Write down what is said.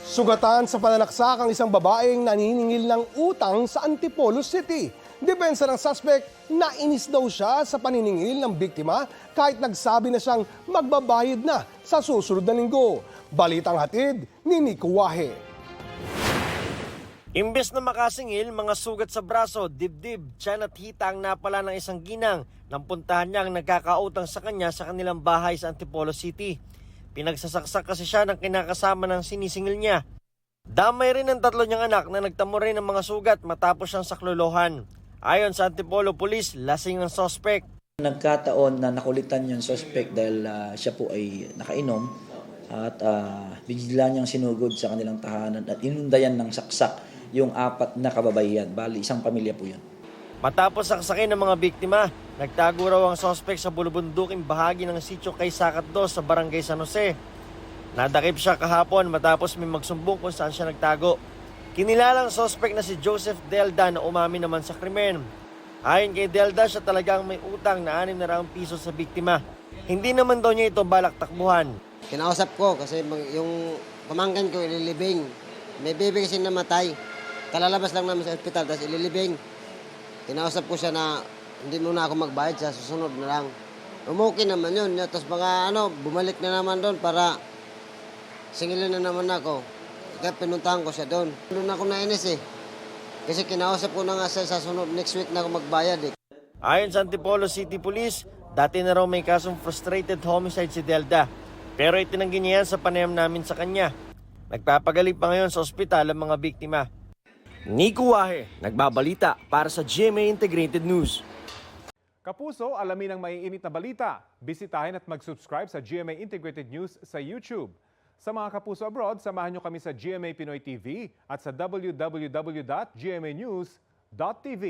Sugatan sa pananaksak ang isang babaeng naniningil ng utang sa Antipolo City. Depensa ng suspect, nainis daw siya sa paniningil ng biktima kahit nagsabi na siyang magbabayad na sa susunod na linggo. Balitang hatid ni Nico Wahe. Imbes na makasingil, mga sugat sa braso, dibdib, tiyan at hita ang napala ng isang ginang nang puntahan niya ang nagkakautang sa kanya sa kanilang bahay sa Antipolo City. Pinagsasaksak kasi siya ng kinakasama ng sinisingil niya. Damay rin ang tatlo niyang anak na nagtamo rin ng mga sugat matapos siyang saklolohan. Ayon sa Antipolo Police, lasing ang suspect. Nagkataon na nakulitan yung suspect dahil siya po ay nakainom at bigla niyang sinugod sa kanilang tahanan at inundayan ng saksak yung apat na kababayan. Bali, isang pamilya po yun. Matapos saksakin ng mga biktima, nagtago raw ang suspect sa bulubunduking bahagi ng sitio kay Sakat 2 sa Barangay San Jose. Nadakip siya kahapon matapos may magsumbong kung saan siya nagtago. Kinilalang suspect na si Joseph Delda na umamin naman sa krimen. Ayon kay Delda, siya talagang may utang na 600 piso sa biktima. Hindi naman daw niya ito balak takbuhan. Kinausap ko kasi yung pamangkin ko ililibing. May baby kasi namatay. Kalalabas lang namin sa ospital, tapos ililibing. Kinausap ko siya na hindi muna ako magbayad sa susunod na lang. Okay naman yun. Tapos mga bumalik na naman doon para singilin na naman ako. Kaya pinuntahan ko siya doon. Doon ako nainis eh. Kasi kinausap ko na nga siya sa sunod next week na ako magbayad eh. Ayon sa Antipolo City Police, dati na raw may kasong frustrated homicide si Delda. Pero itinanggi niya yan sa panayam namin sa kanya. Nagpapagaling pa ngayon sa ospital ang mga biktima. Nico Wahe, nagbabalita para sa GMA Integrated News. Kapuso, alamin ang maiinit na balita. Bisitahin at mag-subscribe sa GMA Integrated News sa YouTube. Sa mga kapuso abroad, samahan nyo kami sa GMA Pinoy TV at sa www.gmanews.tv.